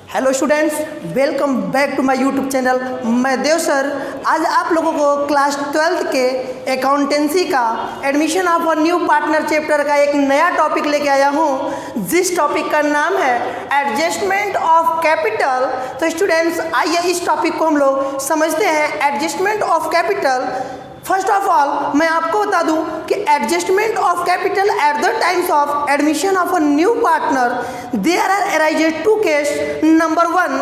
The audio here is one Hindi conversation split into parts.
Hello students, welcome back to my YouTube channel. मैं देव सर आज आप लोगों को क्लास 12th के अकाउंटेंसी का admission of a new partner chapter का एक नया टॉपिक लेके आया हूँ, जिस टॉपिक का नाम है एडजस्टमेंट ऑफ कैपिटल। तो स्टूडेंट्स आइए इस टॉपिक को हम लोग समझते हैं। Adjustment of capital, first of all मैं आपको बता दूं कि adjustment of capital at the times of admission of a new partner there are arises two cases. Number 1,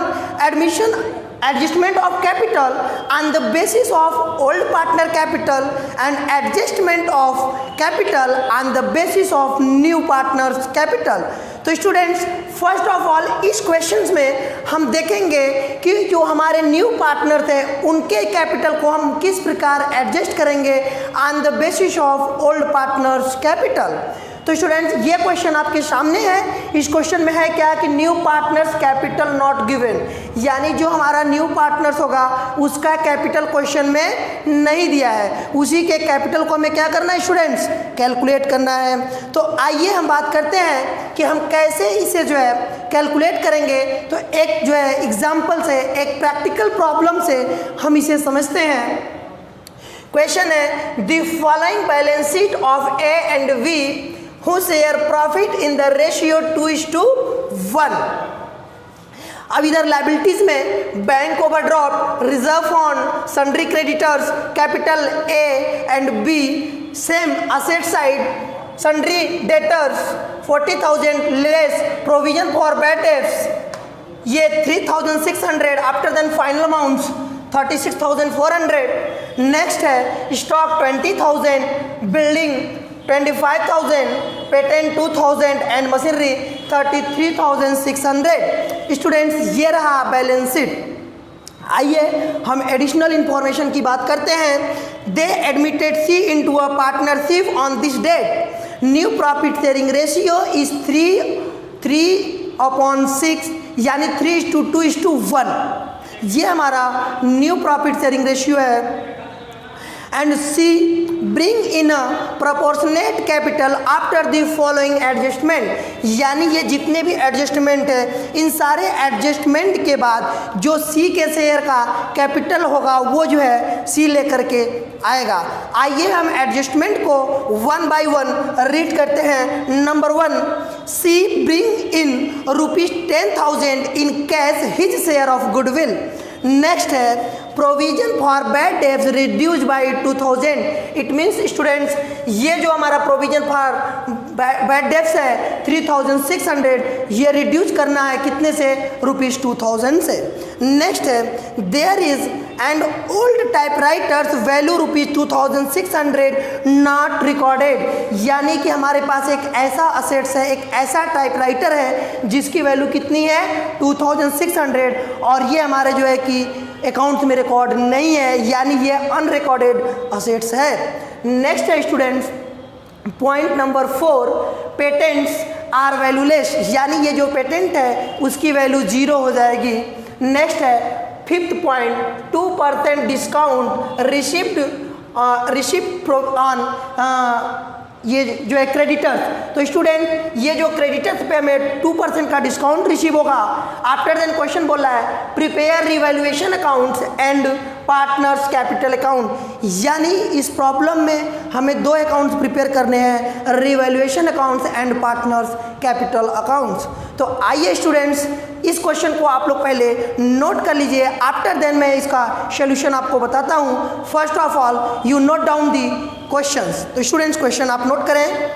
adjustment of capital on the basis of old partner capital and adjustment of capital on the basis of new partners capital। तो स्टूडेंट्स फर्स्ट ऑफ ऑल इस क्वेश्चंस में हम देखेंगे कि जो हमारे न्यू पार्टनर थे उनके कैपिटल को हम किस प्रकार एडजस्ट करेंगे on the basis of old partners capital. तो स्टूडेंट्स ये क्वेश्चन आपके सामने है। इस क्वेश्चन में है क्या कि new partners capital not given, यानी जो हमारा न्यू पार्टनर्स होगा उसका कैपिटल क्वेश्चन में नहीं दिया है। उसी के कैपिटल को हमें क्या करना है स्टूडेंट्स, कैलकुलेट करना है। तो आइए हम बात करते हैं कि हम कैसे इसे जो है कैलकुलेट करेंगे। तो एक जो है एग्जाम्पल से, एक प्रैक्टिकल प्रॉब्लम से हम इसे समझते हैं। क्वेश्चन है the following balance sheet of A and B who share profit in the ratio 2:1। अब इधर लाइबिलिटीज में bank overdraft, reserve fund, sundry creditors, capital A and B, same asset side, sundry debtors 40,000 less provision for bad debts, ये 3,600 after then final amounts 36,400। Next है stock 20,000, building 25,000, patent 2,000 and machinery 33,600। Students ये रहा बैलेंस शीट। आइए हम एडिशनल इंफॉर्मेशन की बात करते हैं। They admitted C into a partnership on this date. New profit sharing ratio is 3/6, यानी 3:2:1। ये हमारा न्यू प्रॉफिट शेयरिंग रेशियो है। And C bring in a proportionate capital after the following adjustment, यानी ये जितने भी एडजस्टमेंट है इन सारे एडजस्टमेंट के बाद जो सी के शेयर का कैपिटल होगा वो जो है सी लेकर के आएगा। आइए हम एडजस्टमेंट को 1 by 1 रीड करते हैं। Number 1, C bring in ₹10,000 in cash his share of goodwill. Next है provision for bad debts reduce by 2,000। It means students ये जो हमारा प्रोविजन फॉर बैड डेट्स है 3,600, ये रिड्यूस करना है कितने से, ₹2,000 से। नेक्स्ट है there is and old typewriters value ₹2,600 not recorded, यानी कि हमारे पास एक ऐसा असेट्स है, एक ऐसा टाइपराइटर है जिसकी वैल्यू कितनी है 2,600, और ये हमारे जो है कि अकाउंट में रिकॉर्ड नहीं है, यानी ये अनरिकॉर्डेड असेट्स है। नेक्स्ट है students point number 4, patents are valueless, यानी ये जो पेटेंट है उसकी वैल्यू 0 हो जाएगी। नेक्स्ट है 5th point, 2% discount receipt on ये जो है क्रेडिटर्स। तो स्टूडेंट ये जो क्रेडिटर्स पे हमें 2% का डिस्काउंट रिसीव होगा। आफ्टर देन क्वेश्चन बोला है prepare revaluation accounts and partners capital account, यानी इस प्रॉब्लम में हमें 2 अकाउंट्स प्रिपेयर करने हैं, revaluation accounts and partners capital accounts. तो आइए स्टूडेंट्स इस क्वेश्चन को आप लोग पहले नोट कर लीजिए। आफ्टर देन मैं इसका सोल्यूशन आपको बताता हूँ। First of all you note down the questions. तो स्टूडेंट्स क्वेश्चन आप नोट करें।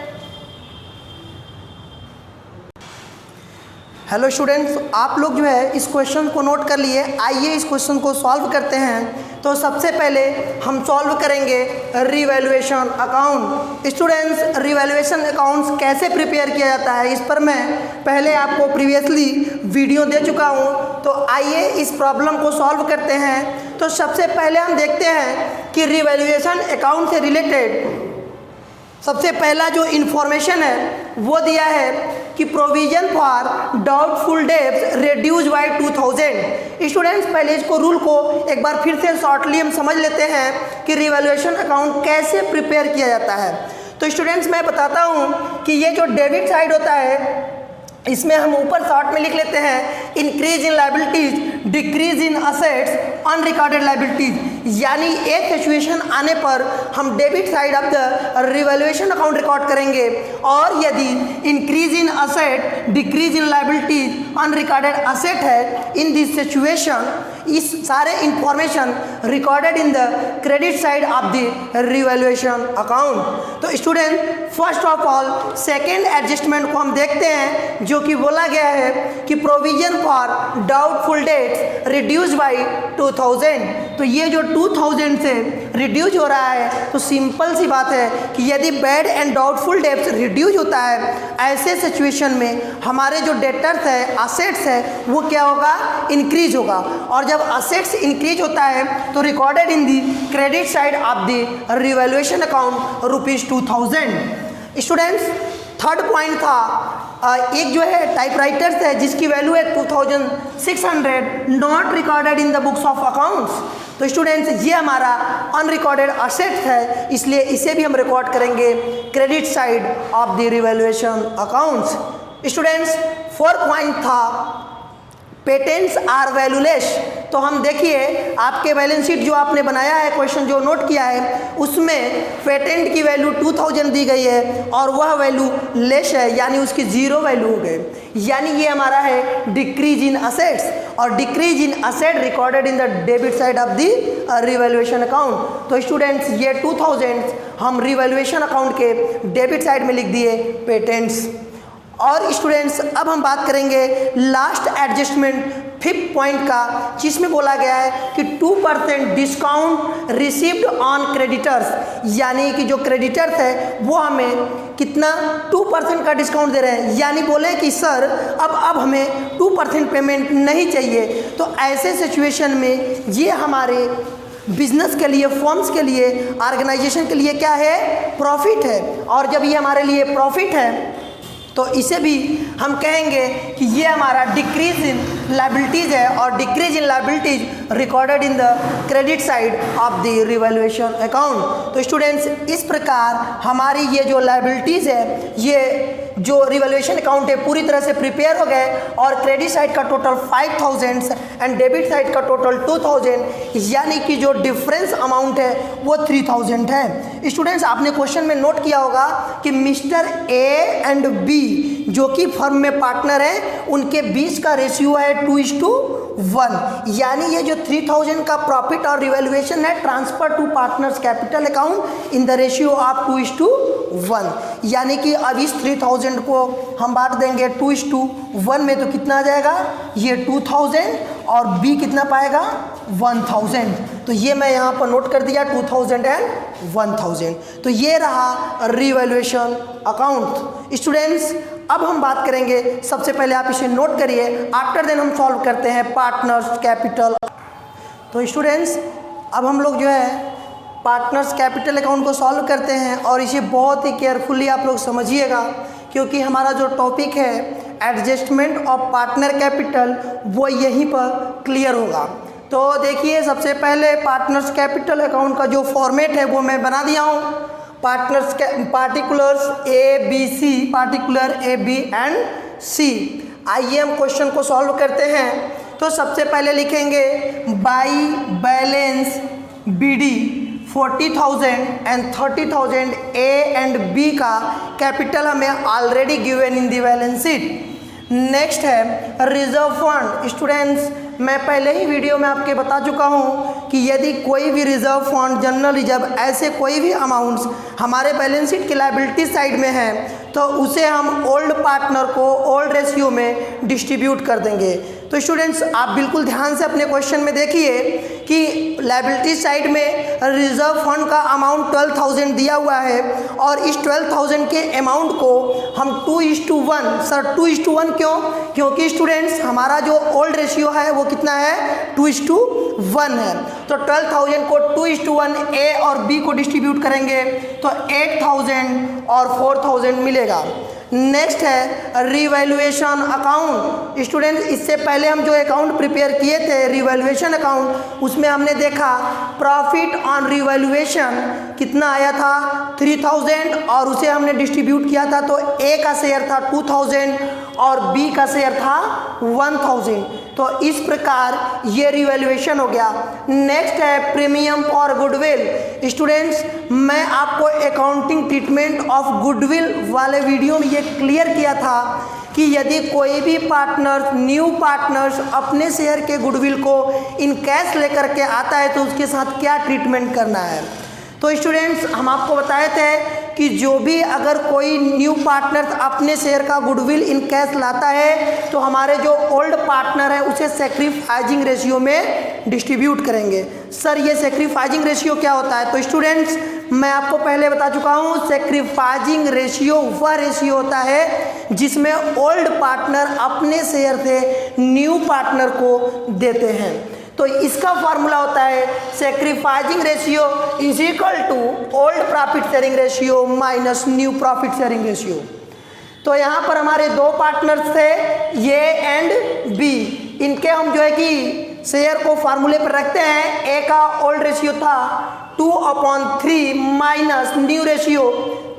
हेलो स्टूडेंट्स, आप लोग जो है इस क्वेश्चन को नोट कर लिए। आइए इस क्वेश्चन को सॉल्व करते हैं। तो सबसे पहले हम सॉल्व करेंगे revaluation account. Students revaluation accounts कैसे प्रिपेयर किया जाता है इस पर मैं पहले आपको प्रीवियसली वीडियो दे चुका हूँ। तो आइए इस प्रॉब्लम को सॉल्व करते हैं। तो सबसे पहले हम देखते हैं कि रिवैल्यूएशन अकाउंट से रिलेटेड सबसे पहला जो इन्फॉर्मेशन है वो दिया है कि provision for doubtful debts reduce by 2,000। Students पहले इसको रूल को एक बार फिर से शॉर्टली हम समझ लेते हैं कि रिवैल्यूएशन अकाउंट कैसे प्रिपेयर किया जाता है। तो स्टूडेंट्स मैं बताता हूँ कि ये जो डेबिट साइड होता है इसमें हम ऊपर शॉर्ट में लिख लेते हैं increase in liabilities, decrease in assets, unrecorded liabilities. यानी एक सिचुएशन आने पर हम debit side of the revaluation account record करेंगे, और यदि increase in asset, decrease in liabilities, unrecorded asset है, इन दिस सिचुएशन इस सारे information recorded in the credit side of the revaluation account. तो student, first of all second adjustment को हम देखते हैं, जो कि बोला गया है कि provision for doubtful debts reduce by 2000। तो ये जो 2000 से रिड्यूस हो रहा है, तो सिंपल सी बात है कि यदि bad and doubtful debts reduce होता है, ऐसे सिचुएशन में हमारे जो डेटर्स है, असेट्स है, वो क्या होगा, इंक्रीज होगा। और जब असेट्स इंक्रीज होता है तो recorded in the credit side of the revaluation account ₹2000। Students, third point था, एक जो है टाइपराइटर्स है जिसकी वैल्यू है 2600, not recorded in the books of accounts. तो स्टूडेंट्स, ये हमारा अनरिकॉर्डेड असेट्स है, इसलिए इसे भी हम रिकॉर्ड करेंगे credit side of the revaluation accounts. Students, fourth point था पेटेंट्स आर वैल्यूलेस। तो हम देखिए आपके बैलेंस शीट जो आपने बनाया है, क्वेश्चन जो नोट किया है, उसमें पेटेंट की वैल्यू 2000 दी गई है और वह वैल्यू लेस है, यानी उसकी जीरो वैल्यू हो गई। यानी ये हमारा है डिक्रीज इन असेट्स, और decrease in asset recorded in the debit side of the revaluation account. तो स्टूडेंट्स, ये 2000 हम रिवैल्यूएशन अकाउंट के डेबिट साइड में लिख दिए पेटेंट्स। और स्टूडेंट्स, अब हम बात करेंगे लास्ट एडजस्टमेंट फिफ्थ पॉइंट का, जिसमें बोला गया है कि 2% डिस्काउंट रिसीव्ड ऑन क्रेडिटर्स। यानी कि जो क्रेडिटर्स है वो हमें कितना 2% का डिस्काउंट दे रहे हैं, यानी बोले कि सर अब हमें 2% पेमेंट नहीं चाहिए। तो ऐसे सिचुएशन में ये हमारे बिजनेस के लिए, फर्म्स के लिए, ऑर्गेनाइजेशन के लिए क्या है, प्रॉफिट है। और जब ये हमारे लिए प्रॉफिट है तो इसे भी हम कहेंगे कि ये हमारा डिक्रीज इन लायबिलिटीज़ है, और decrease in liabilities recorded in the credit side of the revaluation account. तो स्टूडेंट्स, इस प्रकार हमारी ये जो लायबिलिटीज़ है, ये जो रिवैल्यूएशन अकाउंट है पूरी तरह से प्रिपेयर हो गए, और क्रेडिट साइड का टोटल 5000 एंड डेबिट साइड का टोटल 2000, यानी कि जो डिफरेंस अमाउंट है वो 3000 है। स्टूडेंट्स, आपने क्वेश्चन में नोट किया होगा कि मिस्टर ए एंड बी जो कि फर्म में पार्टनर हैं, उनके बीच का रेशियो है 2:1। यानी ये जो 3000 का प्रॉफिट और रिवैल्यूएशन है transfer to partners capital account in the ratio of 2:1। यानी कि अब इस 3000 को हम बांट देंगे 2:1 में, तो कितना आ जाएगा, ये 2000 और बी कितना पाएगा, 1000। तो ये मैं यहाँ पर नोट कर दिया 2000 एंड 1000। तो ये रहा रिवैल्यूएशन अकाउंट। स्टूडेंट्स, अब हम बात करेंगे, सबसे पहले आप इसे नोट करिए, आफ्टर देन हम सॉल्व करते हैं पार्टनर्स कैपिटल। तो स्टूडेंट्स, अब हम लोग जो है पार्टनर्स कैपिटल अकाउंट को सॉल्व करते हैं, और इसे बहुत ही केयरफुली आप लोग समझिएगा, क्योंकि हमारा जो टॉपिक है एडजस्टमेंट ऑफ पार्टनर कैपिटल वो यहीं पर क्लियर होगा। तो देखिए, सबसे पहले पार्टनर्स कैपिटल अकाउंट का जो फॉर्मेट है वो मैं बना दिया हूँ। Partners particulars A B C, particular A B and C. आइए हम क्वेश्चन को सॉल्व करते हैं। तो सबसे पहले लिखेंगे by balance B D 40,000 and 30,000 A and B का कैपिटल हमें already given in the balance sheet. Next है रिजर्व फंड। स्टूडेंट्स, मैं पहले ही वीडियो में आपके बता चुका हूँ कि यदि कोई भी रिजर्व फंड, जनरल रिजर्व, ऐसे कोई भी अमाउंट्स हमारे बैलेंस शीट की लायबिलिटी साइड में है, तो उसे हम ओल्ड पार्टनर को ओल्ड रेशियो में डिस्ट्रीब्यूट कर देंगे। तो स्टूडेंट्स, आप बिल्कुल ध्यान से अपने क्वेश्चन में देखिए कि लायबिलिटी साइड में रिजर्व फंड का अमाउंट 12,000 दिया हुआ है, और इस 12,000 के अमाउंट को हम 2:1, सर 2:1 क्यों? क्योंकि स्टूडेंट्स, हमारा जो ओल्ड रेशियो है वो कितना है, 2:1 है। तो 12,000 को 2:1 ए और बी को डिस्ट्रीब्यूट करेंगे तो 8,000 और 4,000 मिलेगा। नेक्स्ट है रिवैल्यूएशन अकाउंट। स्टूडेंट, इससे पहले हम जो अकाउंट प्रिपेयर किए थे रिवैल्यूएशन अकाउंट, उसमें हमने देखा प्रॉफिट ऑन रिवैल्यूएशन कितना आया था, 3000, और उसे हमने डिस्ट्रीब्यूट किया था तो ए का शेयर था 2000 और बी का शेयर था 1000। तो इस प्रकार ये रिवैल्यूएशन हो गया। नेक्स्ट है प्रीमियम फॉर गुडविल। स्टूडेंट्स, मैं आपको अकाउंटिंग ट्रीटमेंट ऑफ गुडविल वाले वीडियो में ये क्लियर किया था कि यदि कोई भी पार्टनर, न्यू पार्टनर्स अपने शेयर के गुडविल को इन कैश लेकर के आता है तो उसके साथ क्या ट्रीटमेंट करना है। तो स्टूडेंट्स, हम आपको बताए थे कि जो भी अगर कोई न्यू पार्टनर अपने शेयर का गुडविल इन कैश लाता है तो हमारे जो ओल्ड पार्टनर है उसे सैक्रिफाइजिंग रेशियो में डिस्ट्रीब्यूट करेंगे। सर ये सैक्रिफाइजिंग रेशियो क्या होता है? तो स्टूडेंट्स, मैं आपको पहले बता चुका हूँ, सैक्रिफाइजिंग रेशियो वह रेशियो होता है जिसमें ओल्ड पार्टनर अपने शेयर से न्यू पार्टनर को देते हैं। तो इसका फार्मूला होता है sacrificing ratio is equal to old profit sharing ratio minus new profit sharing ratio. तो यहाँ पर हमारे दो पार्टनर्स थे, ए एंड बी। इनके हम जो है कि शेयर को फार्मूले पर रखते हैं। ए का ओल्ड रेशियो था 2/3 minus new ratio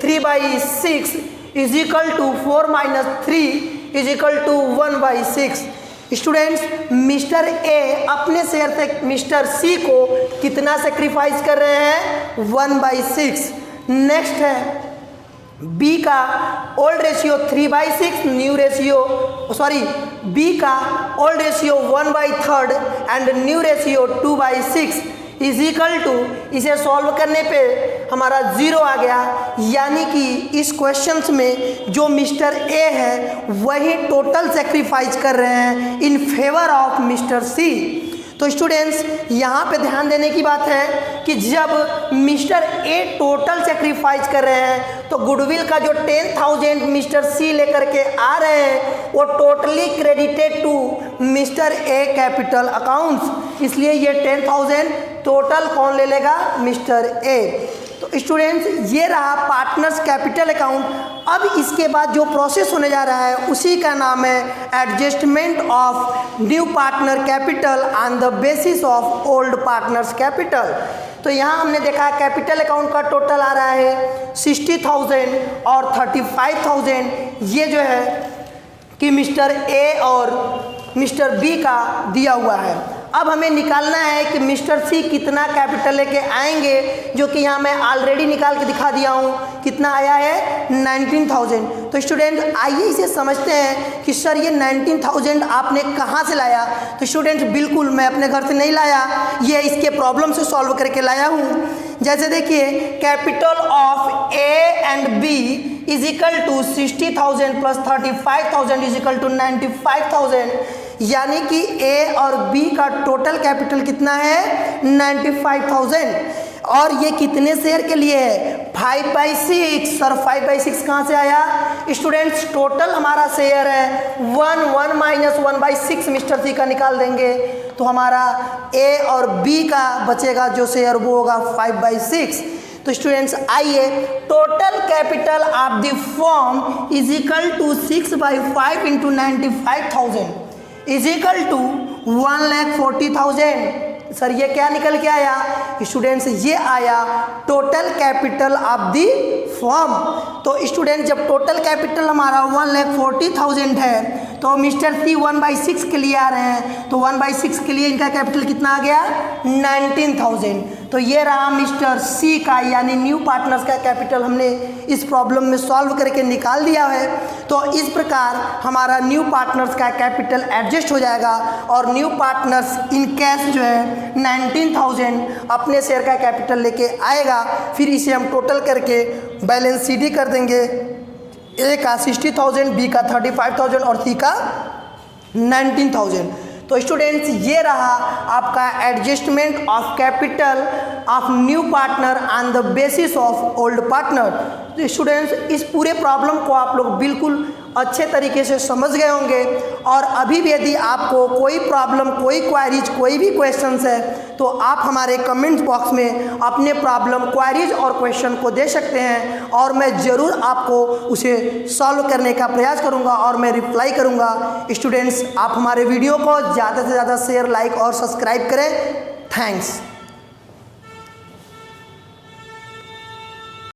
3/6 is equal to 4 - 3 is equal to 1/6। Students, mister A अपने शेयर से मिस्टर सी को कितना सेक्रीफाइस कर रहे हैं? 1/6। नेक्स्ट है बी का old ratio 3/6, new ratio B का old ratio 1/3 and new ratio 2/6 is equal to, इसे सॉल्व करने पे हमारा 0 आ गया। यानी कि इस क्वेश्चंस में जो मिस्टर ए है वही टोटल सेक्रीफाइस कर रहे हैं इन फेवर ऑफ मिस्टर सी। तो स्टूडेंट्स, यहाँ पे ध्यान देने की बात है कि जब मिस्टर ए टोटल सेक्रीफाइस कर रहे हैं तो गुडविल का जो 10,000 मिस्टर सी लेकर के आ रहे हैं वो totally credited to mister A capital accounts. इसलिए ये 10,000 टोटल कौन ले लेगा? Mister A. तो स्टूडेंट्स, ये रहा पार्टनर्स कैपिटल अकाउंट। अब इसके बाद जो प्रोसेस होने जा रहा है उसी का नाम है adjustment of new partner capital on the basis of old partners capital. तो यहाँ हमने देखा कैपिटल अकाउंट का टोटल आ रहा है 60,000 और 35,000। ये जो है कि मिस्टर ए और मिस्टर बी का दिया हुआ है। अब हमें निकालना है कि मिस्टर सी कितना कैपिटल लेके आएंगे, जो कि यहाँ मैं ऑलरेडी निकाल के दिखा दिया हूँ। कितना आया है? 19,000। तो स्टूडेंट, आइए इसे समझते हैं कि सर ये 19,000 आपने कहाँ से लाया। तो स्टूडेंट, बिल्कुल मैं अपने घर से नहीं लाया, ये इसके प्रॉब्लम से सॉल्व करके लाया हूँ। जैसे देखिए, capital of A and B is equal to 60,000 plus 35,000 is equal to 95,000। यानी कि ए और बी का टोटल कैपिटल कितना है? 95,000। और ये कितने शेयर के लिए है? 5/6। सर 5/6 कहाँ से आया? स्टूडेंट्स, टोटल हमारा शेयर है 1 माइनस 1/6 मिस्टर सी का निकाल देंगे तो हमारा ए और बी का बचेगा जो शेयर वो होगा 5/6। तो स्टूडेंट्स, आइए, total capital of the firm is equal to 6/5 into 95,000 is equal to 1,40,000। Sir ये क्या निकल के आया? स्टूडेंट्स, ये आया total capital of the firm. तो स्टूडेंट, जब टोटल कैपिटल हमारा 1,40,000 है तो मिस्टर सी 1/6 के लिए आ रहे हैं, तो 1/6 के लिए इनका कैपिटल कितना आ गया? 19,000। तो ये रहा मिस्टर सी का, यानी न्यू पार्टनर्स का कैपिटल हमने इस प्रॉब्लम में सॉल्व करके निकाल दिया है। तो इस प्रकार हमारा न्यू पार्टनर्स का कैपिटल एडजस्ट हो जाएगा और न्यू पार्टनर्स इन कैश जो है 19,000 अपने शेयर का कैपिटल लेके आएगा। फिर इसे हम टोटल करके बैलेंस सीडी कर देंगे। ए का 60,000, बी का 35,000 और सी का 19,000। तो स्टूडेंट्स, ये रहा आपका adjustment of capital of new partner on the basis of old partner. तो स्टूडेंट्स, इस पूरे प्रॉब्लम को आप लोग बिल्कुल अच्छे तरीके से समझ गए होंगे। और अभी भी यदि आपको कोई प्रॉब्लम, कोई क्वारीज, कोई भी क्वेश्चंस है तो आप हमारे कमेंट बॉक्स में अपने प्रॉब्लम, क्वारीज और क्वेश्चन को दे सकते हैं और मैं ज़रूर आपको उसे सॉल्व करने का प्रयास करूंगा और मैं रिप्लाई करूंगा। स्टूडेंट्स, आप हमारे वीडियो को ज़्यादा से ज़्यादा शेयर, लाइक और सब्सक्राइब करें। थैंक्स।